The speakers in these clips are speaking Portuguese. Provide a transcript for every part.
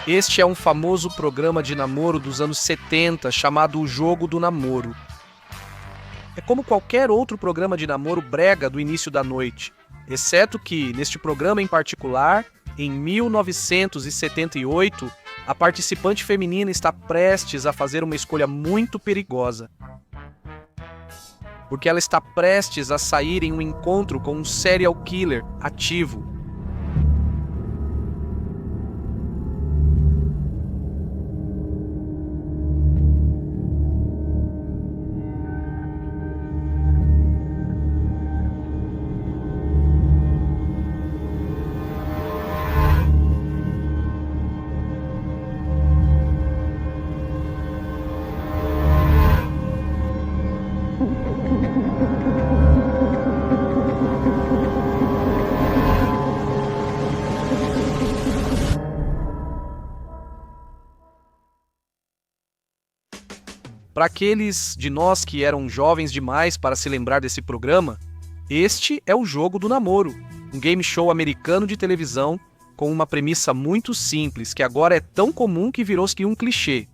Este é um famoso programa de namoro dos anos 70 chamado O Jogo do Namoro. É como qualquer outro programa de namoro brega do início da noite, exceto que, neste programa em particular, em 1978, a participante feminina está prestes a fazer uma escolha muito perigosa. Porque ela está prestes a sair em um encontro com um serial killer ativo. Para aqueles de nós que eram jovens demais para se lembrar desse programa, este é o Jogo do Namoro, um game show americano de televisão com uma premissa muito simples, que agora é tão comum que virou-se um clichê.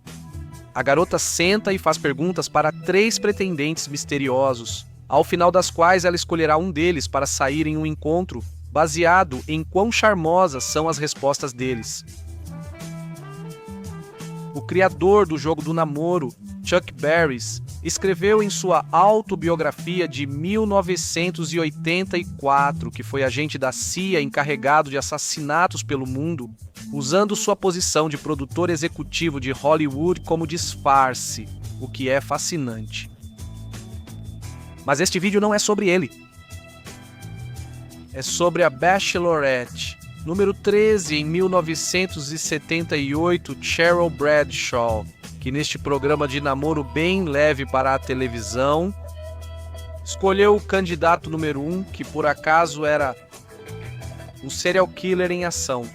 A garota senta e faz perguntas para 3 pretendentes misteriosos, ao final das quais ela escolherá um deles para sair em um encontro baseado em quão charmosas são as respostas deles. O criador do Jogo do Namoro, Chuck Berry, escreveu em sua autobiografia de 1984 que foi agente da CIA encarregado de assassinatos pelo mundo, usando sua posição de produtor executivo de Hollywood como disfarce, o que é fascinante. Mas este vídeo não é sobre ele. É sobre a Bachelorette, número 13 em 1978, Cheryl Bradshaw, que neste programa de namoro bem leve para a televisão, escolheu o candidato número 1, que por acaso era um serial killer em ação.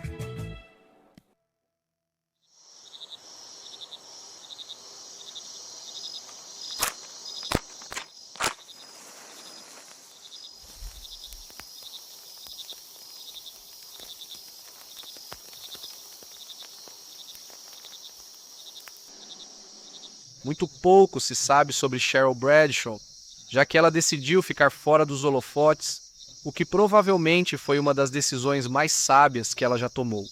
Muito pouco se sabe sobre Cheryl Bradshaw, já que ela decidiu ficar fora dos holofotes, o que provavelmente foi uma das decisões mais sábias que ela já tomou.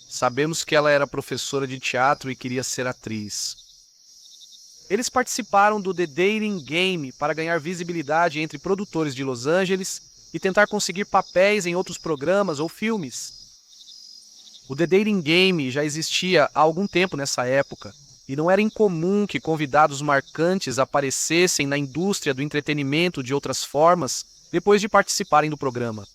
Sabemos que ela era professora de teatro e queria ser atriz. Eles participaram do The Dating Game para ganhar visibilidade entre produtores de Los Angeles e tentar conseguir papéis em outros programas ou filmes. O The Dating Game já existia há algum tempo nessa época, e não era incomum que convidados marcantes aparecessem na indústria do entretenimento de outras formas depois de participarem do programa.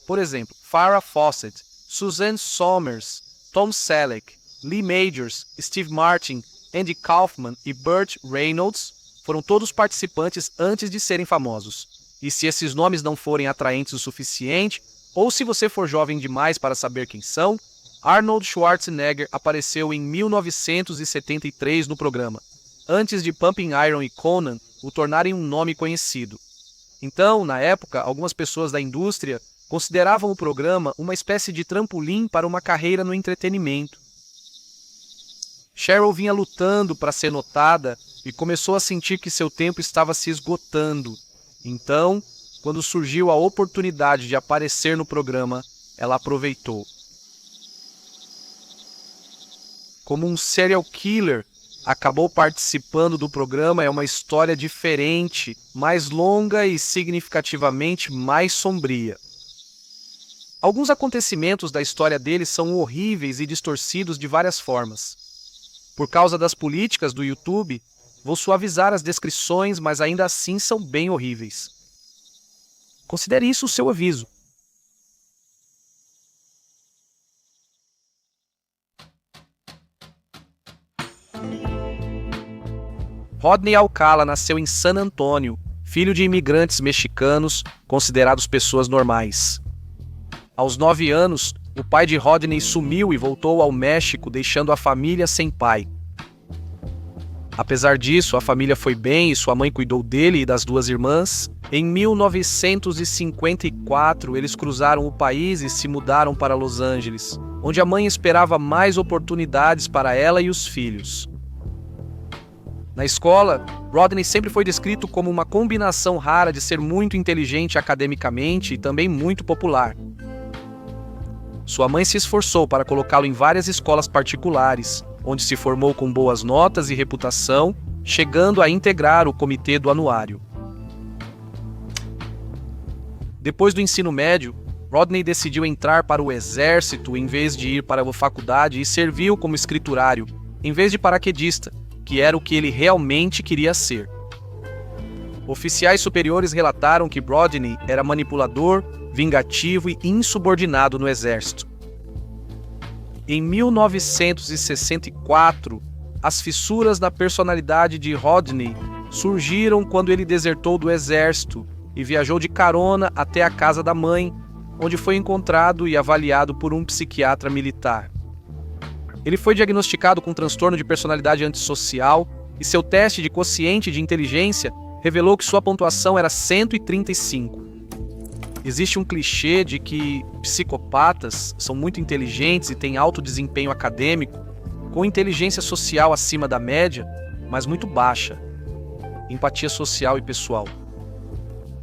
Por exemplo, Farrah Fawcett, Suzanne Somers, Tom Selleck, Lee Majors, Steve Martin, Andy Kaufman e Burt Reynolds foram todos participantes antes de serem famosos. E se esses nomes não forem atraentes o suficiente, ou se você for jovem demais para saber quem são, Arnold Schwarzenegger apareceu em 1973 no programa, antes de Pumping Iron e Conan o tornarem um nome conhecido. Então, na época, algumas pessoas da indústria consideravam o programa uma espécie de trampolim para uma carreira no entretenimento. Cheryl vinha lutando para ser notada e começou a sentir que seu tempo estava se esgotando. Então, quando surgiu a oportunidade de aparecer no programa, ela aproveitou. Como um serial killer acabou participando do programa é uma história diferente, mais longa e significativamente mais sombria. Alguns acontecimentos da história dele são horríveis e distorcidos de várias formas. Por causa das políticas do YouTube, vou suavizar as descrições, mas ainda assim são bem horríveis. Considere isso o seu aviso. Rodney Alcala nasceu em San Antonio, filho de imigrantes mexicanos considerados pessoas normais. Aos 9 anos, o pai de Rodney sumiu e voltou ao México, deixando a família sem pai. Apesar disso, a família foi bem e sua mãe cuidou dele e das 2 irmãs. Em 1954, eles cruzaram o país e se mudaram para Los Angeles. onde a mãe esperava mais oportunidades para ela e os filhos. Na escola, Rodney sempre foi descrito como uma combinação rara de ser muito inteligente academicamente e também muito popular. Sua mãe se esforçou para colocá-lo em várias escolas particulares, onde se formou com boas notas e reputação, chegando a integrar o comitê do anuário. Depois do ensino médio, Rodney decidiu entrar para o exército em vez de ir para a faculdade e serviu como escriturário, em vez de paraquedista, que era o que ele realmente queria ser. Oficiais superiores relataram que Rodney era manipulador, vingativo e insubordinado no exército. Em 1964, as fissuras na personalidade de Rodney surgiram quando ele desertou do exército e viajou de carona até a casa da mãe, onde foi encontrado e avaliado por um psiquiatra militar. Ele foi diagnosticado com transtorno de personalidade antissocial e seu teste de quociente de inteligência revelou que sua pontuação era 135. Existe um clichê de que psicopatas são muito inteligentes e têm alto desempenho acadêmico, com inteligência social acima da média, mas muito baixa, empatia social e pessoal.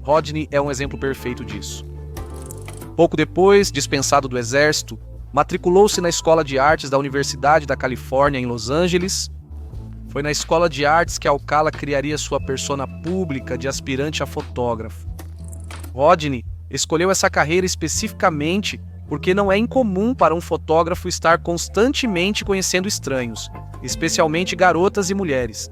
Rodney é um exemplo perfeito disso. Pouco depois, dispensado do exército, matriculou-se na Escola de Artes da Universidade da Califórnia, em Los Angeles. Foi na Escola de Artes que Alcala criaria sua persona pública de aspirante a fotógrafo. Rodney escolheu essa carreira especificamente porque não é incomum para um fotógrafo estar constantemente conhecendo estranhos, especialmente garotas e mulheres.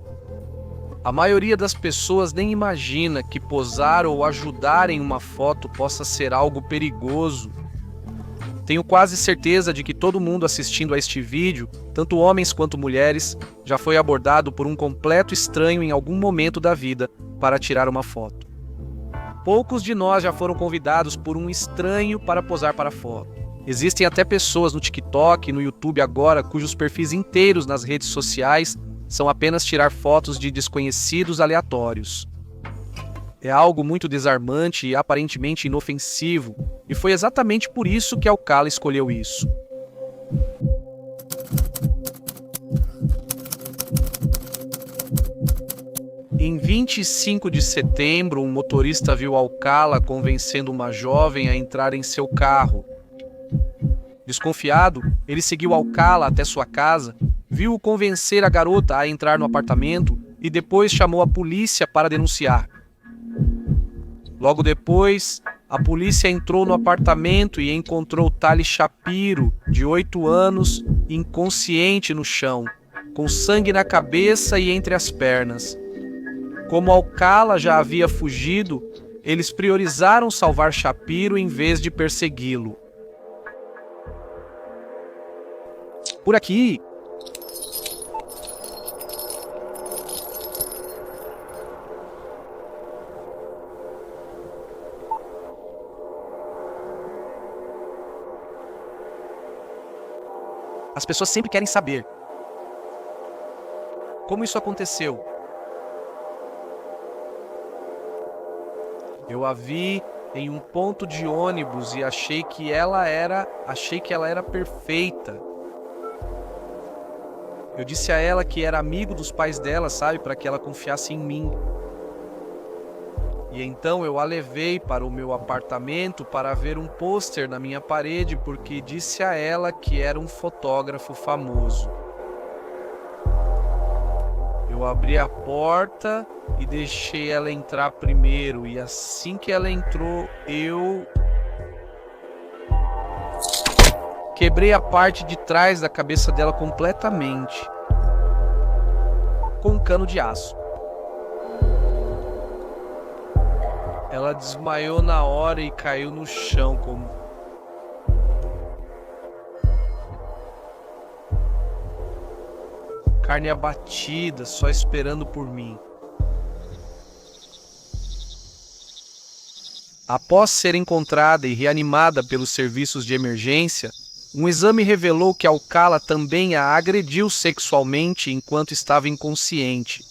A maioria das pessoas nem imagina que posar ou ajudar em uma foto possa ser algo perigoso. Tenho quase certeza de que todo mundo assistindo a este vídeo, tanto homens quanto mulheres, já foi abordado por um completo estranho em algum momento da vida para tirar uma foto. Poucos de nós já foram convidados por um estranho para posar para foto. Existem até pessoas no TikTok e no YouTube agora cujos perfis inteiros nas redes sociais são apenas tirar fotos de desconhecidos aleatórios. É algo muito desarmante e aparentemente inofensivo, e foi exatamente por isso que Alcala escolheu isso. Em 25 de setembro, um motorista viu Alcala convencendo uma jovem a entrar em seu carro. Desconfiado, ele seguiu Alcala até sua casa, viu-o convencer a garota a entrar no apartamento e depois chamou a polícia para denunciar. Logo depois, a polícia entrou no apartamento e encontrou Tali Shapiro, de 8 anos, inconsciente no chão, com sangue na cabeça e entre as pernas. Como Alcala já havia fugido, eles priorizaram salvar Shapiro em vez de persegui-lo. Por aqui. As pessoas sempre querem saber como isso aconteceu. Eu a vi em um ponto de ônibus e achei que ela era perfeita. Eu disse a ela que era amigo dos pais dela, sabe, para que ela confiasse em mim. E então eu a levei para o meu apartamento para ver um pôster na minha parede, porque disse a ela que era um fotógrafo famoso. Eu abri a porta e deixei ela entrar primeiro, e assim que ela entrou, eu quebrei a parte de trás da cabeça dela completamente, com um cano de aço. Ela desmaiou na hora e caiu no chão como... carne abatida, só esperando por mim. Após ser encontrada e reanimada pelos serviços de emergência, um exame revelou que Alcala também a agrediu sexualmente enquanto estava inconsciente.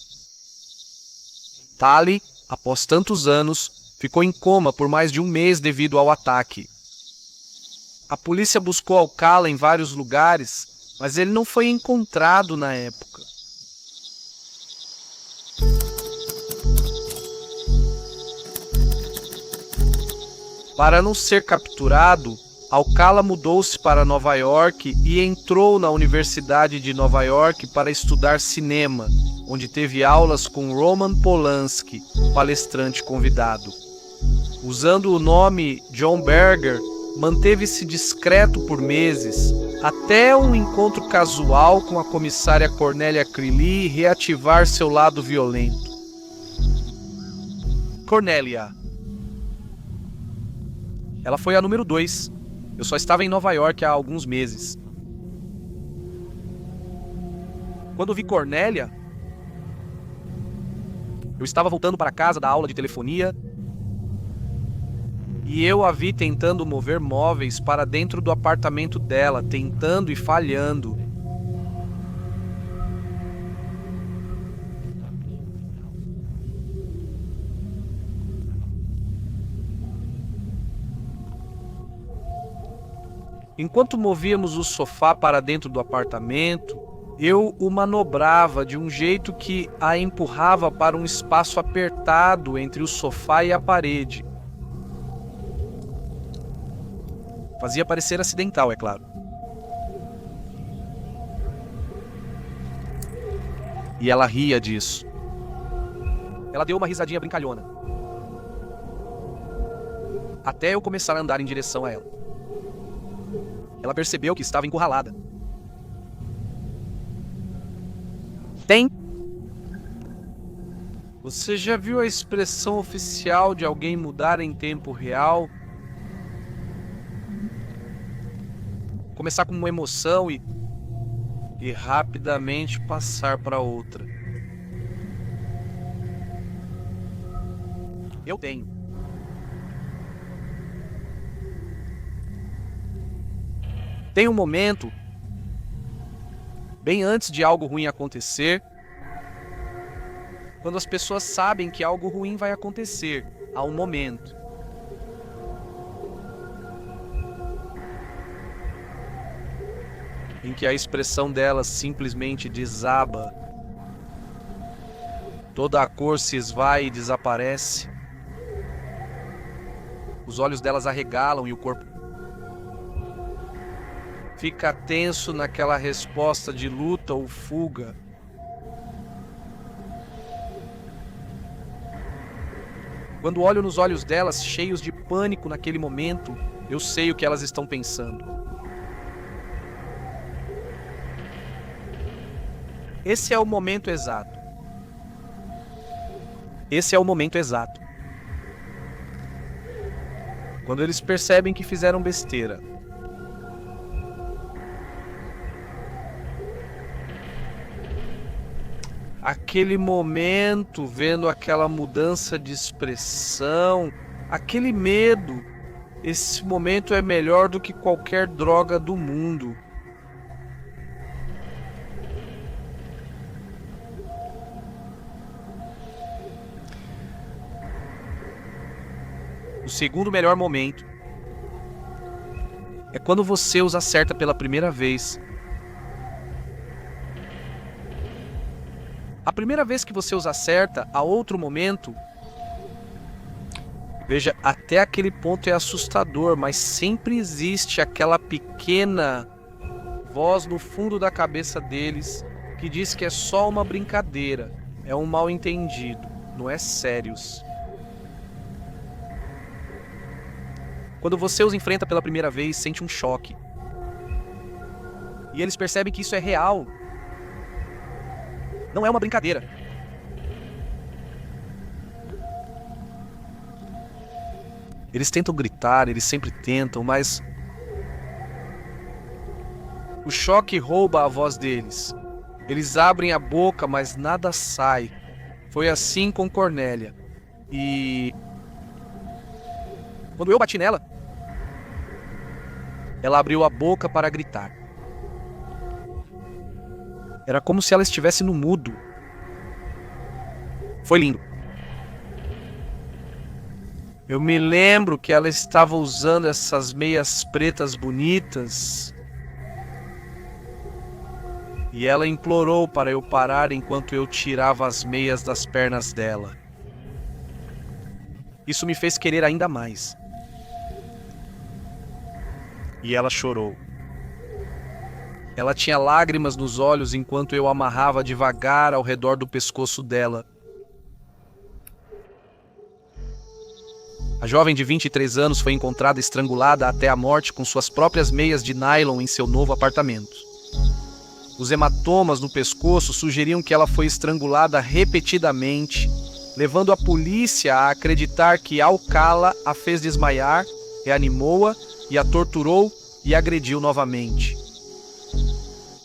Tali, após tantos anos, ficou em coma por mais de um mês devido ao ataque. A polícia buscou Alcala em vários lugares, mas ele não foi encontrado na época. Para não ser capturado, Alcala mudou-se para Nova York e entrou na Universidade de Nova York para estudar cinema, onde teve aulas com Roman Polanski, palestrante convidado. Usando o nome John Berger, manteve-se discreto por meses, até um encontro casual com a comissária Cornélia Crilly reativar seu lado violento. Cornélia. Ela foi a número 2. Eu só estava em Nova York há alguns meses. Quando vi Cornélia, eu estava voltando para casa da aula de telefonia e eu a vi tentando mover móveis para dentro do apartamento dela, tentando e falhando. Enquanto movíamos o sofá para dentro do apartamento, eu o manobrava de um jeito que a empurrava para um espaço apertado entre o sofá e a parede. Fazia parecer acidental, é claro. E ela ria disso. Ela deu uma risadinha brincalhona. Até eu começar a andar em direção a ela. Ela percebeu que estava encurralada. Tem? Você já viu a expressão oficial de alguém mudar em tempo real? Começar com uma emoção e rapidamente passar para outra. Eu tenho. Tem um momento, bem antes de algo ruim acontecer, quando as pessoas sabem que algo ruim vai acontecer, há um momento. Em que a expressão delas simplesmente desaba. Toda a cor se esvai e desaparece. Os olhos delas arregalam e o corpo fica tenso naquela resposta de luta ou fuga. Quando olho nos olhos delas, cheios de pânico naquele momento, eu sei o que elas estão pensando. Esse é o momento exato. Esse é o momento exato. Quando eles percebem que fizeram besteira. Aquele momento, vendo aquela mudança de expressão, aquele medo, esse momento é melhor do que qualquer droga do mundo. O segundo melhor momento é quando você os acerta pela primeira vez. A primeira vez que você os acerta, a outro momento, veja, até aquele ponto é assustador, mas sempre existe aquela pequena voz no fundo da cabeça deles que diz que é só uma brincadeira, é um mal-entendido, não é sérios. Quando você os enfrenta pela primeira vez, sente um choque. E eles percebem que isso é real. Não é uma brincadeira. Eles tentam gritar, eles sempre tentam, mas o choque rouba a voz deles. Eles abrem a boca, mas nada sai. Foi assim com Cornélia. E quando eu bati nela, ela abriu a boca para gritar. Era como se ela estivesse no mudo. Foi lindo. Eu me lembro que ela estava usando essas meias pretas bonitas e ela implorou para eu parar enquanto eu tirava as meias das pernas dela. Isso me fez querer ainda mais. E ela chorou. Ela tinha lágrimas nos olhos enquanto eu amarrava devagar ao redor do pescoço dela. A jovem de 23 anos foi encontrada estrangulada até a morte com suas próprias meias de nylon em seu novo apartamento. Os hematomas no pescoço sugeriam que ela foi estrangulada repetidamente, levando a polícia a acreditar que Alcala a fez desmaiar, reanimou-a e a torturou e agrediu novamente.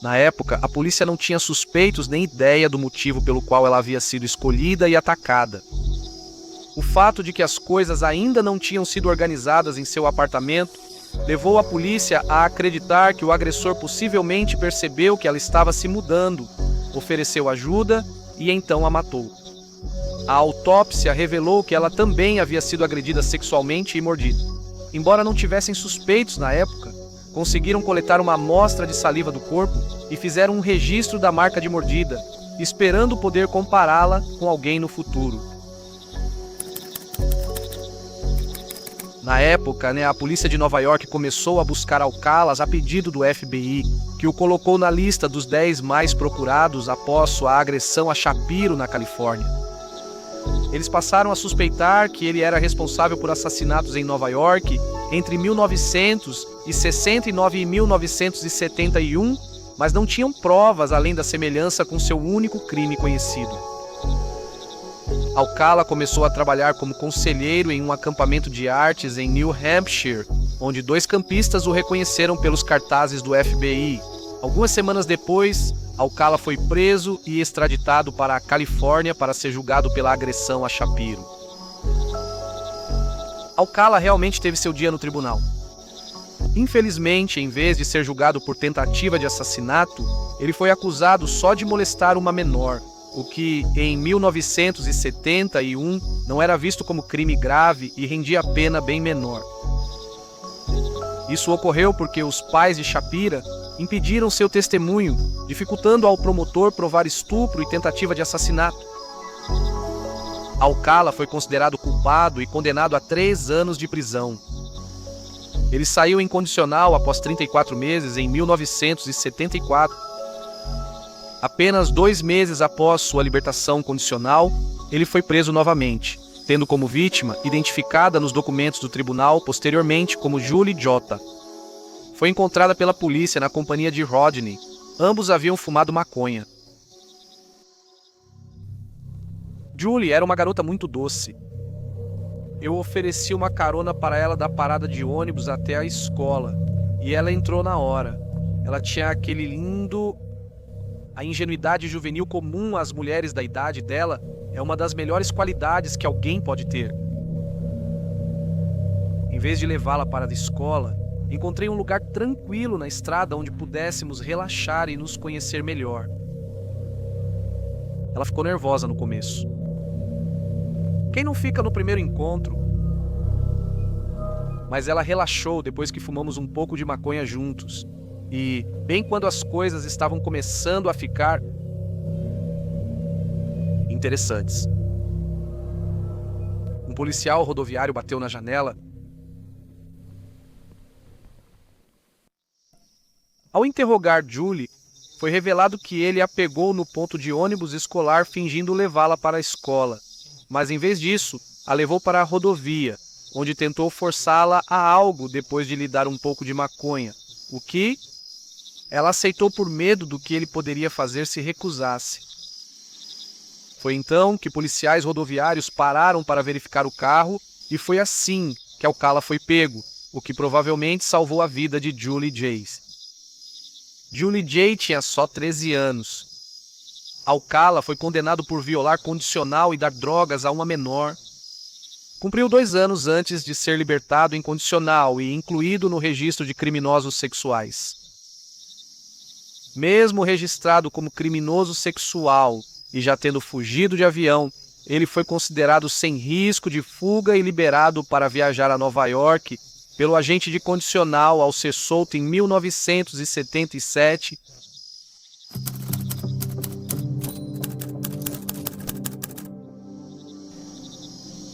Na época, a polícia não tinha suspeitos nem ideia do motivo pelo qual ela havia sido escolhida e atacada. O fato de que as coisas ainda não tinham sido organizadas em seu apartamento levou a polícia a acreditar que o agressor possivelmente percebeu que ela estava se mudando, ofereceu ajuda e então a matou. A autópsia revelou que ela também havia sido agredida sexualmente e mordida. Embora não tivessem suspeitos na época, conseguiram coletar uma amostra de saliva do corpo e fizeram um registro da marca de mordida, esperando poder compará-la com alguém no futuro. Na época, a polícia de Nova York começou a buscar Alcala a pedido do FBI, que o colocou na lista dos 10 mais procurados após sua agressão a Shapiro, na Califórnia. Eles passaram a suspeitar que ele era responsável por assassinatos em Nova York entre 1969 e 1971, mas não tinham provas além da semelhança com seu único crime conhecido. Alcala começou a trabalhar como conselheiro em um acampamento de artes em New Hampshire, onde 2 campistas o reconheceram pelos cartazes do FBI. Algumas semanas depois, Alcala foi preso e extraditado para a Califórnia para ser julgado pela agressão a Shapiro. Alcala realmente teve seu dia no tribunal. Infelizmente, em vez de ser julgado por tentativa de assassinato, ele foi acusado só de molestar uma menor, o que, em 1971, não era visto como crime grave e rendia pena bem menor. Isso ocorreu porque os pais de Shapira impediram seu testemunho, dificultando ao promotor provar estupro e tentativa de assassinato. Alcala foi considerado culpado e condenado a 3 anos de prisão. Ele saiu incondicional após 34 meses em 1974. Apenas 2 meses após sua libertação condicional, ele foi preso novamente, tendo como vítima, identificada nos documentos do tribunal posteriormente como Julie Jota. Foi encontrada pela polícia na companhia de Rodney. Ambos haviam fumado maconha. Julie era uma garota muito doce. Eu ofereci uma carona para ela da parada de ônibus até a escola, e ela entrou na hora. Ela tinha aquele lindo... A ingenuidade juvenil comum às mulheres da idade dela é uma das melhores qualidades que alguém pode ter. Em vez de levá-la para a escola, encontrei um lugar tranquilo na estrada onde pudéssemos relaxar e nos conhecer melhor. Ela ficou nervosa no começo. Quem não fica no primeiro encontro? Mas ela relaxou depois que fumamos um pouco de maconha juntos. E, bem quando as coisas estavam começando a ficar interessantes, um policial rodoviário bateu na janela. Ao interrogar Julie, foi revelado que ele a pegou no ponto de ônibus escolar fingindo levá-la para a escola, mas em vez disso, a levou para a rodovia, onde tentou forçá-la a algo depois de lhe dar um pouco de maconha, o que ela aceitou por medo do que ele poderia fazer se recusasse. Foi então que policiais rodoviários pararam para verificar o carro e foi assim que Alcala foi pego, o que provavelmente salvou a vida de Julie J. Julie J. tinha só 13 anos. Alcala foi condenado por violar condicional e dar drogas a uma menor. Cumpriu 2 anos antes de ser libertado em condicional e incluído no registro de criminosos sexuais. Mesmo registrado como criminoso sexual e já tendo fugido de avião, ele foi considerado sem risco de fuga e liberado para viajar a Nova York pelo agente de condicional ao ser solto em 1977.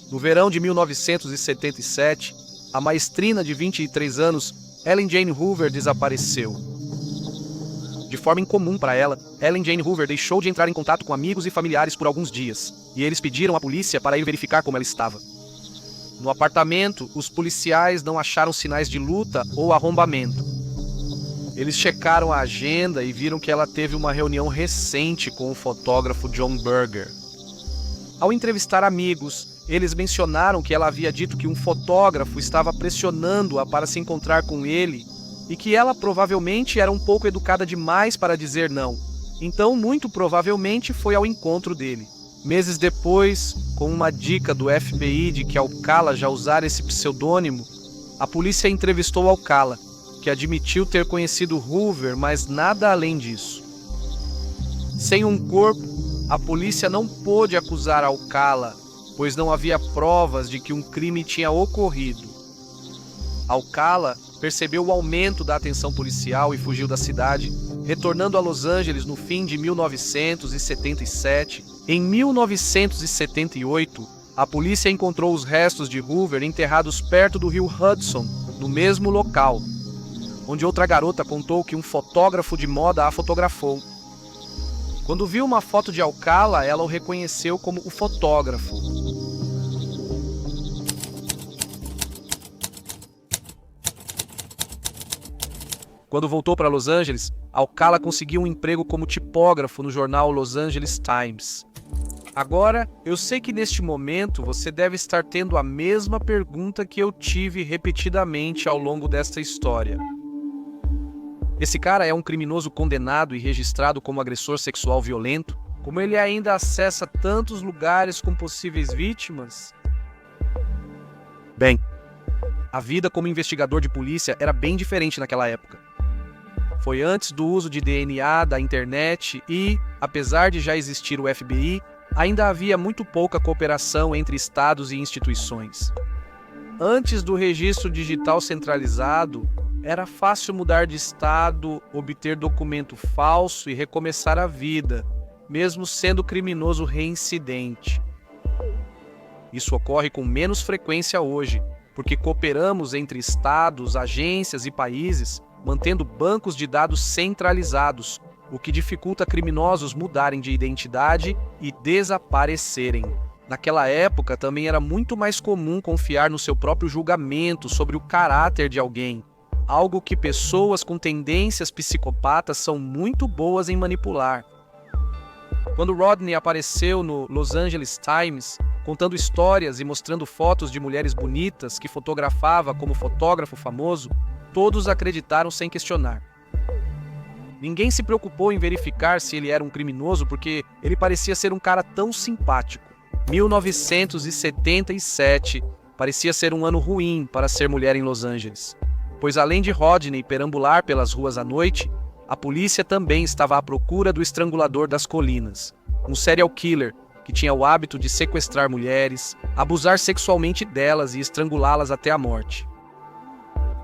No verão de 1977, a maestrina de 23 anos, Ellen Jane Hoover, desapareceu. De forma incomum para ela, Ellen Jane Hoover deixou de entrar em contato com amigos e familiares por alguns dias, e eles pediram à polícia para ir verificar como ela estava. No apartamento, os policiais não acharam sinais de luta ou arrombamento. Eles checaram a agenda e viram que ela teve uma reunião recente com o fotógrafo John Berger. Ao entrevistar amigos, eles mencionaram que ela havia dito que um fotógrafo estava pressionando-a para se encontrar com ele e que ela provavelmente era um pouco educada demais para dizer não. Então, muito provavelmente, foi ao encontro dele. Meses depois, com uma dica do FBI de que Alcala já usara esse pseudônimo, a polícia entrevistou Alcala, que admitiu ter conhecido Hoover, mas nada além disso. Sem um corpo, a polícia não pôde acusar Alcala, pois não havia provas de que um crime tinha ocorrido. Alcala percebeu o aumento da atenção policial e fugiu da cidade, retornando a Los Angeles no fim de 1977. Em 1978, a polícia encontrou os restos de Hoover enterrados perto do rio Hudson, no mesmo local, onde outra garota contou que um fotógrafo de moda a fotografou. Quando viu uma foto de Alcala, ela o reconheceu como o fotógrafo. Quando voltou para Los Angeles, Alcala conseguiu um emprego como tipógrafo no jornal Los Angeles Times. Agora, eu sei que neste momento você deve estar tendo a mesma pergunta que eu tive repetidamente ao longo desta história. Esse cara é um criminoso condenado e registrado como agressor sexual violento? Como ele ainda acessa tantos lugares com possíveis vítimas? Bem, a vida como investigador de polícia era bem diferente naquela época. Foi antes do uso de DNA, da internet e, apesar de já existir o FBI, ainda havia muito pouca cooperação entre estados e instituições. Antes do registro digital centralizado, era fácil mudar de estado, obter documento falso e recomeçar a vida, mesmo sendo criminoso reincidente. Isso ocorre com menos frequência hoje, porque cooperamos entre estados, agências e países, mantendo bancos de dados centralizados, o que dificulta criminosos mudarem de identidade e desaparecerem. Naquela época, também era muito mais comum confiar no seu próprio julgamento sobre o caráter de alguém, algo que pessoas com tendências psicopatas são muito boas em manipular. Quando Rodney apareceu no Los Angeles Times, contando histórias e mostrando fotos de mulheres bonitas que fotografava como fotógrafo famoso, todos acreditaram sem questionar. Ninguém se preocupou em verificar se ele era um criminoso porque ele parecia ser um cara tão simpático. 1977 parecia ser um ano ruim para ser mulher em Los Angeles, pois além de Rodney perambular pelas ruas à noite, a polícia também estava à procura do estrangulador das colinas, um serial killer que tinha o hábito de sequestrar mulheres, abusar sexualmente delas e estrangulá-las até a morte.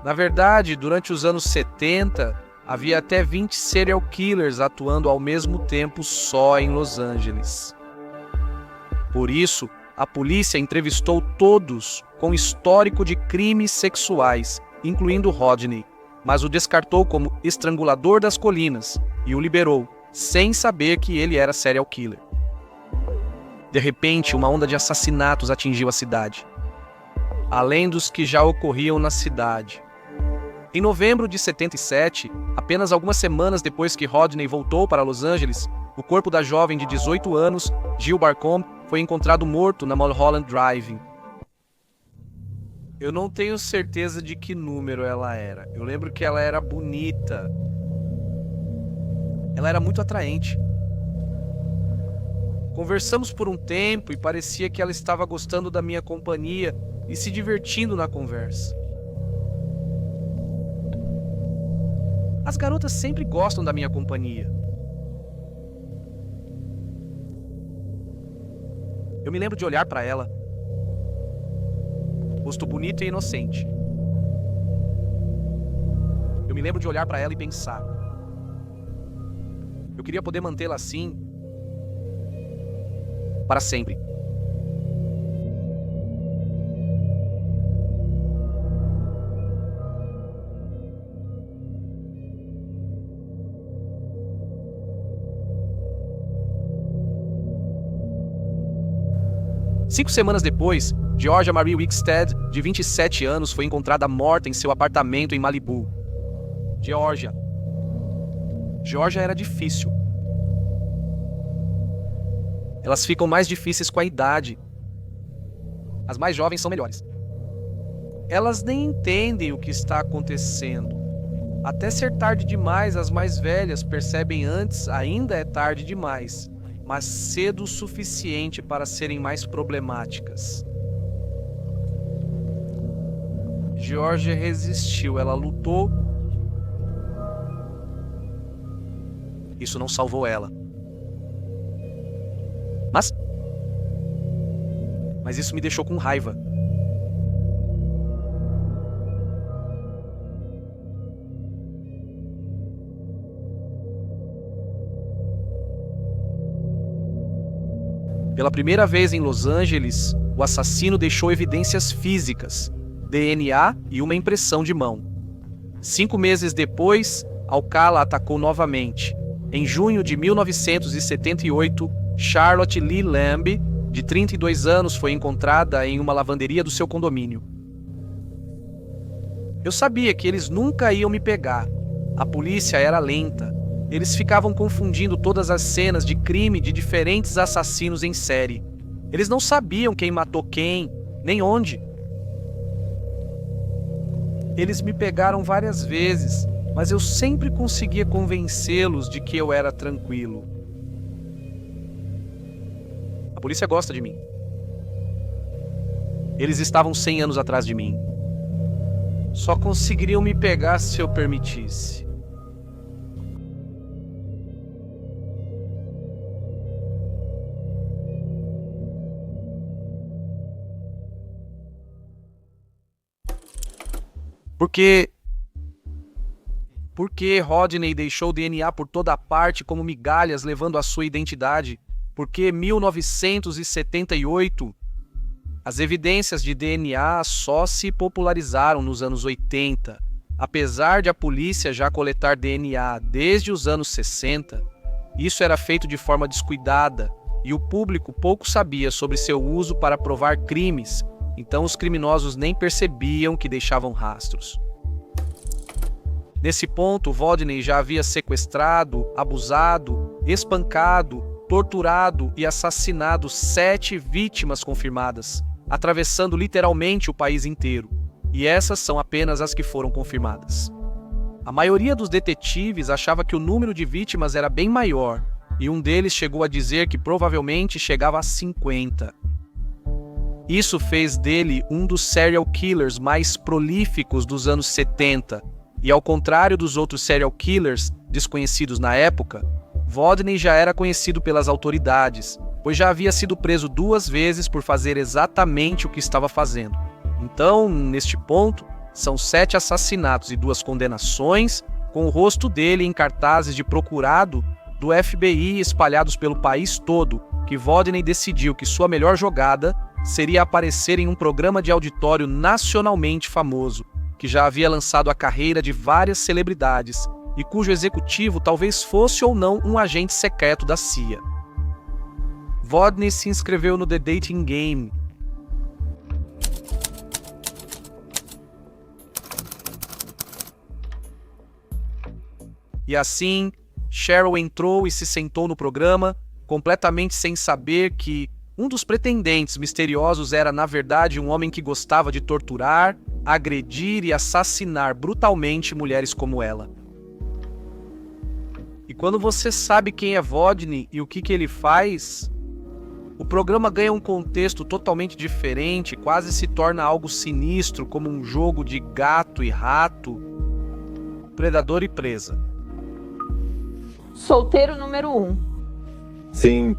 Na verdade, durante os anos 70, havia até 20 serial killers atuando ao mesmo tempo só em Los Angeles. Por isso, a polícia entrevistou todos com histórico de crimes sexuais, incluindo Rodney, mas o descartou como estrangulador das colinas e o liberou, sem saber que ele era serial killer. De repente, uma onda de assassinatos atingiu a cidade, além dos que já ocorriam na cidade. Em novembro de 77, apenas algumas semanas depois que Rodney voltou para Los Angeles, o corpo da jovem de 18 anos, Jill Barcombe, foi encontrado morto na Mulholland Drive. Eu não tenho certeza de que número ela era. Eu lembro que ela era bonita. Ela era muito atraente. Conversamos por um tempo e parecia que ela estava gostando da minha companhia e se divertindo na conversa. As garotas sempre gostam da minha companhia. Eu me lembro de olhar para ela, rosto bonito e inocente. Eu me lembro de olhar para ela e pensar: eu queria poder mantê-la assim para sempre. Cinco semanas depois, Georgia Marie Wickstead, de 27 anos, foi encontrada morta em seu apartamento em Malibu. Georgia era difícil. Elas ficam mais difíceis com a idade. As mais jovens são melhores. Elas nem entendem o que está acontecendo. Até ser tarde demais, as mais velhas percebem antes, ainda é tarde demais, mas cedo o suficiente para serem mais problemáticas. Georgia resistiu, ela lutou. Isso não salvou ela. Mas isso me deixou com raiva. Pela primeira vez em Los Angeles, o assassino deixou evidências físicas, DNA e uma impressão de mão. 5 meses depois, Alcala atacou novamente. Em junho de 1978, Charlotte Lee Lamb, de 32 anos, foi encontrada em uma lavanderia do seu condomínio. Eu sabia que eles nunca iam me pegar. A polícia era lenta. Eles ficavam confundindo todas as cenas de crime de diferentes assassinos em série. Eles não sabiam quem matou quem, nem onde. Eles me pegaram várias vezes, mas eu sempre conseguia convencê-los de que eu era tranquilo. A polícia gosta de mim. Eles estavam 100 anos atrás de mim. Só conseguiriam me pegar se eu permitisse. Por que Rodney deixou o DNA por toda parte como migalhas levando a sua identidade? Por que 1978? As evidências de DNA só se popularizaram nos anos 80. Apesar de a polícia já coletar DNA desde os anos 60, isso era feito de forma descuidada e o público pouco sabia sobre seu uso para provar crimes, então os criminosos nem percebiam que deixavam rastros. Nesse ponto, Rodney já havia sequestrado, abusado, espancado, torturado e assassinado 7 vítimas confirmadas, atravessando literalmente o país inteiro. E essas são apenas as que foram confirmadas. A maioria dos detetives achava que o número de vítimas era bem maior, e um deles chegou a dizer que provavelmente chegava a 50. Isso fez dele um dos serial killers mais prolíficos dos anos 70, e ao contrário dos outros serial killers desconhecidos na época, Rodney já era conhecido pelas autoridades, pois já havia sido preso 2 vezes por fazer exatamente o que estava fazendo. Então, neste ponto, são 7 assassinatos e 2 condenações, com o rosto dele em cartazes de procurado do FBI espalhados pelo país todo, que Rodney decidiu que sua melhor jogada seria aparecer em um programa de auditório nacionalmente famoso, que já havia lançado a carreira de várias celebridades e cujo executivo talvez fosse ou não um agente secreto da CIA. Rodney se inscreveu no The Dating Game. E assim, Cheryl entrou e se sentou no programa, completamente sem saber que um dos pretendentes misteriosos era, na verdade, um homem que gostava de torturar, agredir e assassinar brutalmente mulheres como ela. E quando você sabe quem é Rodney e o que ele faz, o programa ganha um contexto totalmente diferente, quase se torna algo sinistro, como um jogo de gato e rato, predador e presa. Solteiro número 1. Sim.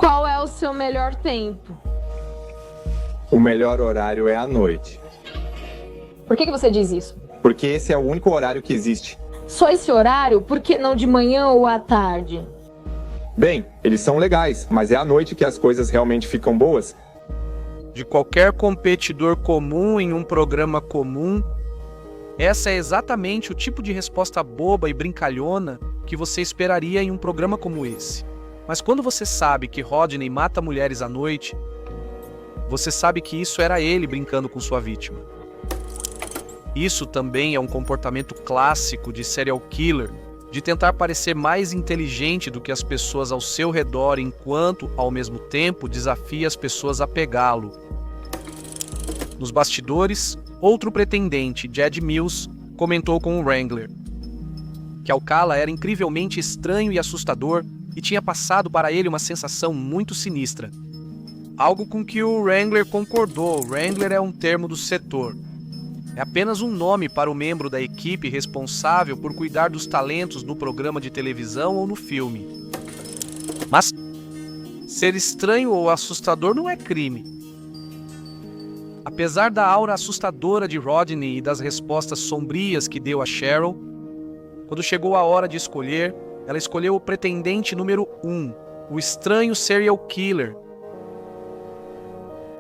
Qual é o seu melhor tempo? O melhor horário é à noite. Por que você diz isso? Porque esse é o único horário que existe. Só esse horário? Por que não de manhã ou à tarde? Bem, eles são legais, mas é à noite que as coisas realmente ficam boas. De qualquer competidor comum em um programa comum, essa é exatamente o tipo de resposta boba e brincalhona que você esperaria em um programa como esse. Mas quando você sabe que Rodney mata mulheres à noite, você sabe que isso era ele brincando com sua vítima. Isso também é um comportamento clássico de serial killer, de tentar parecer mais inteligente do que as pessoas ao seu redor enquanto, ao mesmo tempo, desafia as pessoas a pegá-lo. Nos bastidores, outro pretendente, Jed Mills, comentou com o Wrangler que Alcala era incrivelmente estranho e assustador e tinha passado para ele uma sensação muito sinistra. Algo com que o Wrangler concordou. Wrangler é um termo do setor. É apenas um nome para o membro da equipe responsável por cuidar dos talentos no programa de televisão ou no filme. Mas ser estranho ou assustador não é crime. Apesar da aura assustadora de Rodney e das respostas sombrias que deu a Cheryl, quando chegou a hora de escolher, ela escolheu o pretendente número 1, o estranho serial killer.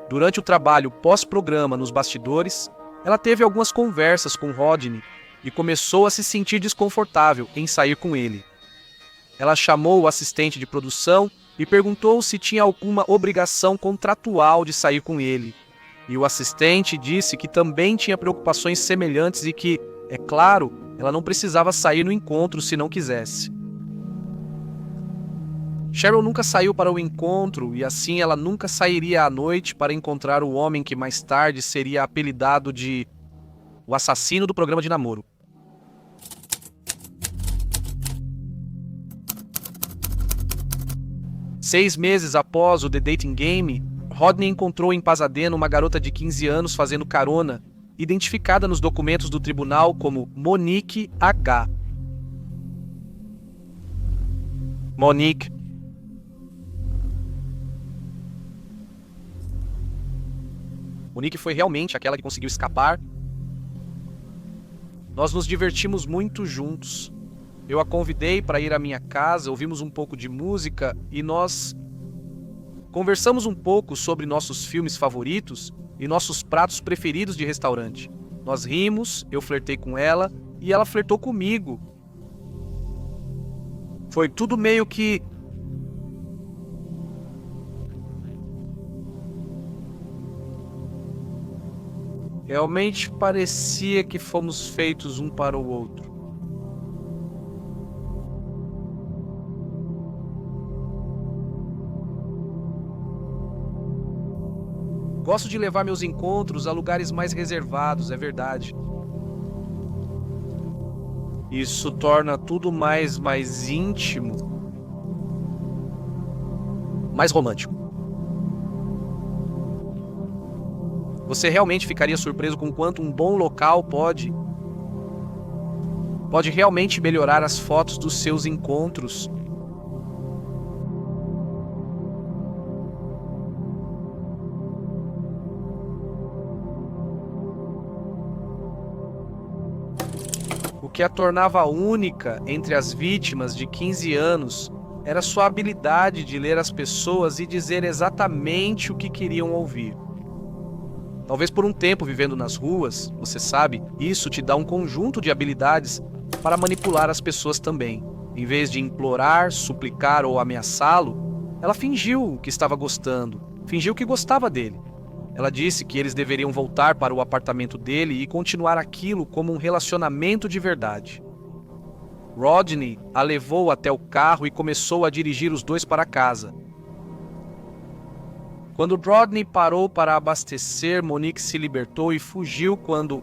Durante o trabalho pós-programa nos bastidores, ela teve algumas conversas com Rodney e começou a se sentir desconfortável em sair com ele. Ela chamou o assistente de produção e perguntou se tinha alguma obrigação contratual de sair com ele. E o assistente disse que também tinha preocupações semelhantes e que, é claro, ela não precisava sair no encontro se não quisesse. Cheryl nunca saiu para o encontro e assim ela nunca sairia à noite para encontrar o homem que mais tarde seria apelidado de o assassino do programa de namoro. Seis meses após o The Dating Game, Rodney encontrou em Pasadena uma garota de 15 anos fazendo carona, identificada nos documentos do tribunal como Monique H. Monique foi realmente aquela que conseguiu escapar. Nós nos divertimos muito juntos. Eu a convidei para ir à minha casa, ouvimos um pouco de música e nós conversamos um pouco sobre nossos filmes favoritos e nossos pratos preferidos de restaurante. Nós rimos, eu flertei com ela e ela flertou comigo. Foi tudo meio que... Realmente parecia que fomos feitos um para o outro. Gosto de levar meus encontros a lugares mais reservados, é verdade. Isso torna tudo mais íntimo, mais romântico. Você realmente ficaria surpreso com quanto um bom local pode realmente melhorar as fotos dos seus encontros. O que a tornava única entre as vítimas de 15 anos era sua habilidade de ler as pessoas e dizer exatamente o que queriam ouvir. Talvez por um tempo vivendo nas ruas, você sabe, isso te dá um conjunto de habilidades para manipular as pessoas também. Em vez de implorar, suplicar ou ameaçá-lo, ela fingiu que estava gostando, fingiu que gostava dele. Ela disse que eles deveriam voltar para o apartamento dele e continuar aquilo como um relacionamento de verdade. Rodney a levou até o carro e começou a dirigir os dois para casa. Quando Rodney parou para abastecer, Monique se libertou e fugiu quando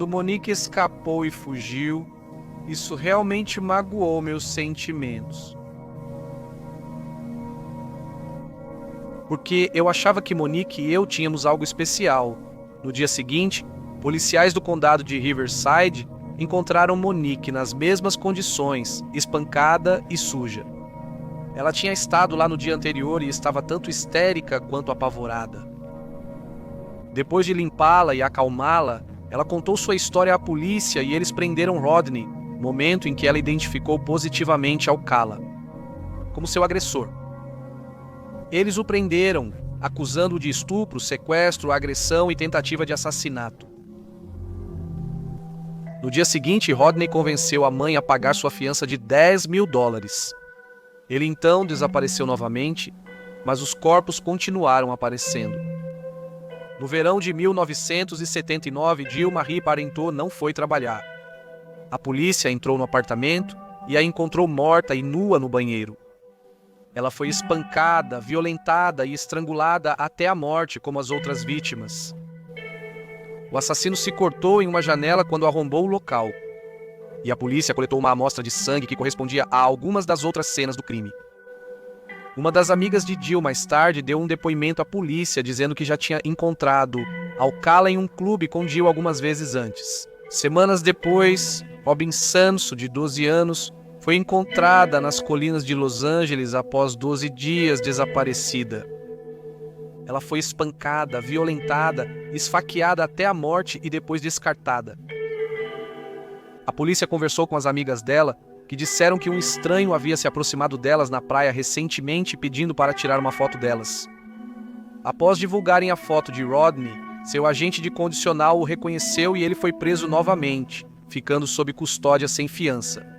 Monique escapou e fugiu, isso realmente magoou meus sentimentos. Porque eu achava que Monique e eu tínhamos algo especial. No dia seguinte, policiais do condado de Riverside encontraram Monique nas mesmas condições, espancada e suja. Ela tinha estado lá no dia anterior e estava tanto histérica quanto apavorada. Depois de limpá-la e acalmá-la, ela contou sua história à polícia e eles prenderam Rodney, momento em que ela identificou positivamente Alcala como seu agressor. Eles o prenderam, acusando-o de estupro, sequestro, agressão e tentativa de assassinato. No dia seguinte, Rodney convenceu a mãe a pagar sua fiança de $10.000. Ele então desapareceu novamente, mas os corpos continuaram aparecendo. No verão de 1979, Jill Marie Parenteau não foi trabalhar. A polícia entrou no apartamento e a encontrou morta e nua no banheiro. Ela foi espancada, violentada e estrangulada até a morte, como as outras vítimas. O assassino se cortou em uma janela quando arrombou o local. E a polícia coletou uma amostra de sangue que correspondia a algumas das outras cenas do crime. Uma das amigas de Jill mais tarde deu um depoimento à polícia dizendo que já tinha encontrado Alcala em um clube com Jill algumas vezes antes. Semanas depois, Robin Sanso, de 12 anos, foi encontrada nas colinas de Los Angeles após 12 dias desaparecida. Ela foi espancada, violentada, esfaqueada até a morte e depois descartada. A polícia conversou com as amigas dela, que disseram que um estranho havia se aproximado delas na praia recentemente pedindo para tirar uma foto delas. Após divulgarem a foto de Rodney, seu agente de condicional o reconheceu e ele foi preso novamente, ficando sob custódia sem fiança.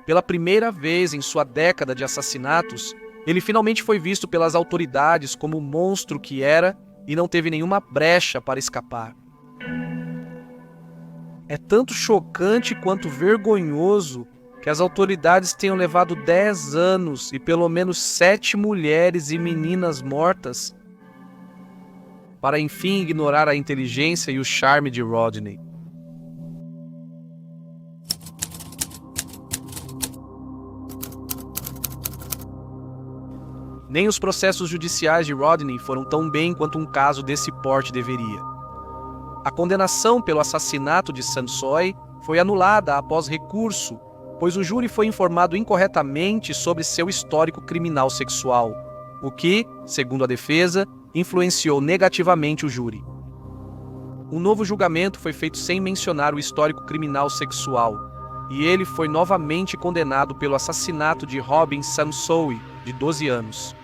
Pela primeira vez em sua década de assassinatos, ele finalmente foi visto pelas autoridades como o monstro que era e não teve nenhuma brecha para escapar. É tanto chocante quanto vergonhoso que as autoridades tenham levado 10 anos e pelo menos 7 mulheres e meninas mortas para enfim ignorar a inteligência e o charme de Rodney. Nem os processos judiciais de Rodney foram tão bem quanto um caso desse porte deveria. A condenação pelo assassinato de Sansoy foi anulada após recurso, pois o júri foi informado incorretamente sobre seu histórico criminal sexual, o que, segundo a defesa, influenciou negativamente o júri. Um novo julgamento foi feito sem mencionar o histórico criminal sexual, e ele foi novamente condenado pelo assassinato de Robin Sansoy, de 12 anos.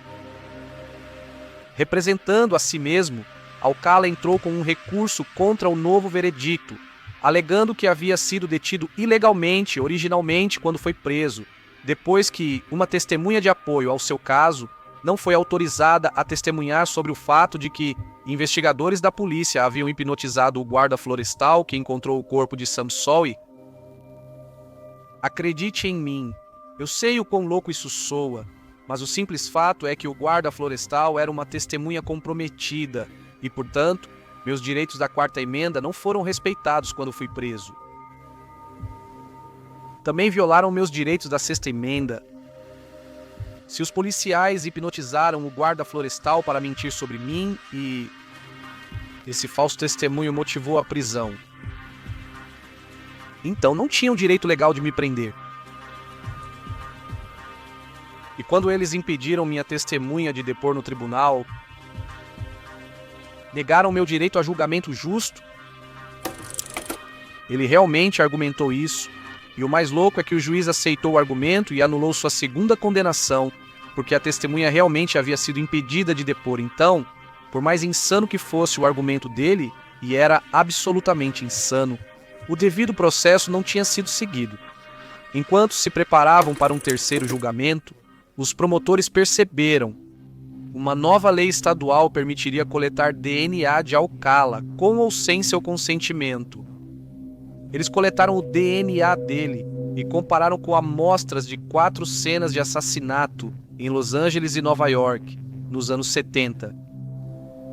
Representando a si mesmo, Alcala entrou com um recurso contra o novo veredicto, alegando que havia sido detido ilegalmente originalmente quando foi preso, depois que uma testemunha de apoio ao seu caso não foi autorizada a testemunhar sobre o fato de que investigadores da polícia haviam hipnotizado o guarda florestal que encontrou o corpo de Sansoy. Acredite em mim, eu sei o quão louco isso soa, mas o simples fato é que o guarda florestal era uma testemunha comprometida e, portanto, meus direitos da quarta emenda não foram respeitados quando fui preso. Também violaram meus direitos da sexta emenda. Se os policiais hipnotizaram o guarda florestal para mentir sobre mim e esse falso testemunho motivou a prisão, então não tinham direito legal de me prender. E quando eles impediram minha testemunha de depor no tribunal, negaram meu direito a julgamento justo. Ele realmente argumentou isso, e o mais louco é que o juiz aceitou o argumento e anulou sua segunda condenação, porque a testemunha realmente havia sido impedida de depor. Então, por mais insano que fosse o argumento dele, e era absolutamente insano, o devido processo não tinha sido seguido. Enquanto se preparavam para um terceiro julgamento, os promotores perceberam uma nova lei estadual permitiria coletar DNA de Alcala, com ou sem seu consentimento. Eles coletaram o DNA dele e compararam com amostras de 4 cenas de assassinato em Los Angeles e Nova York, nos anos 70.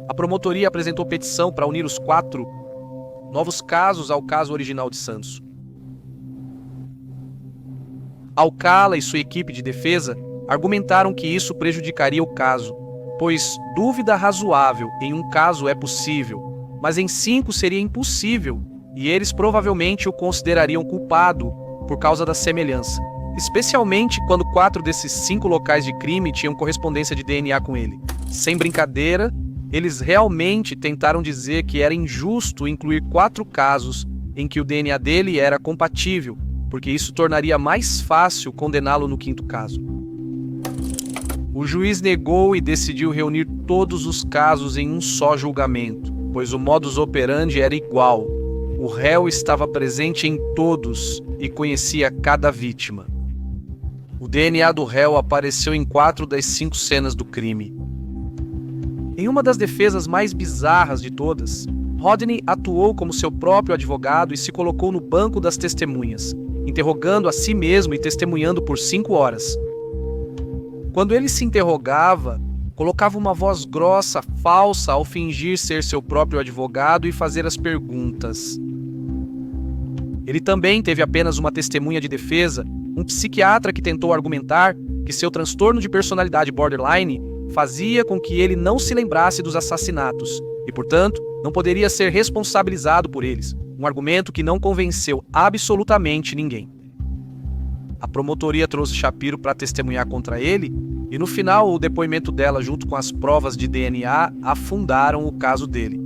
A promotoria apresentou petição para unir os 4 novos casos ao caso original de Sanso. Alcala e sua equipe de defesa argumentaram que isso prejudicaria o caso, pois dúvida razoável em um caso é possível, mas em 5 seria impossível, e eles provavelmente o considerariam culpado por causa da semelhança. especialmente quando 4 desses 5 locais de crime tinham correspondência de DNA com ele. Sem brincadeira, eles realmente tentaram dizer que era injusto incluir 4 casos em que o DNA dele era compatível, porque isso tornaria mais fácil condená-lo no 5º caso. O juiz negou e decidiu reunir todos os casos em um só julgamento, pois o modus operandi era igual. O réu estava presente em todos e conhecia cada vítima. O DNA do réu apareceu em 4 das 5 cenas do crime. Em uma das defesas mais bizarras de todas, Rodney atuou como seu próprio advogado e se colocou no banco das testemunhas, interrogando a si mesmo e testemunhando por 5 horas. Quando ele se interrogava, colocava uma voz grossa, falsa, ao fingir ser seu próprio advogado e fazer as perguntas. Ele também teve apenas uma testemunha de defesa, um psiquiatra que tentou argumentar que seu transtorno de personalidade borderline fazia com que ele não se lembrasse dos assassinatos e, portanto, não poderia ser responsabilizado por eles, um argumento que não convenceu absolutamente ninguém. A promotoria trouxe Shapiro para testemunhar contra ele e, no final, o depoimento dela junto com as provas de DNA afundaram o caso dele.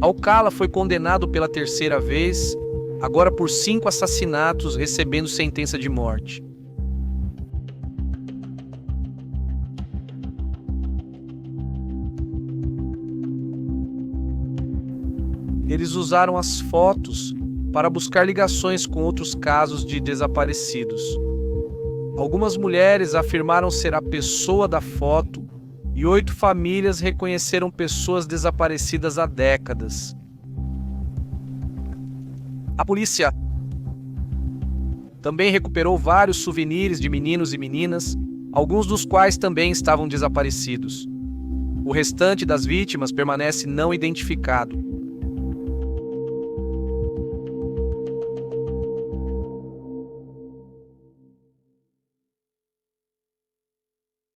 Alcala foi condenado pela 3ª vez, agora por 5 assassinatos, recebendo sentença de morte. Eles usaram as fotos para buscar ligações com outros casos de desaparecidos. Algumas mulheres afirmaram ser a pessoa da foto e 8 famílias reconheceram pessoas desaparecidas há décadas. A polícia também recuperou vários souvenirs de meninos e meninas, alguns dos quais também estavam desaparecidos. O restante das vítimas permanece não identificado.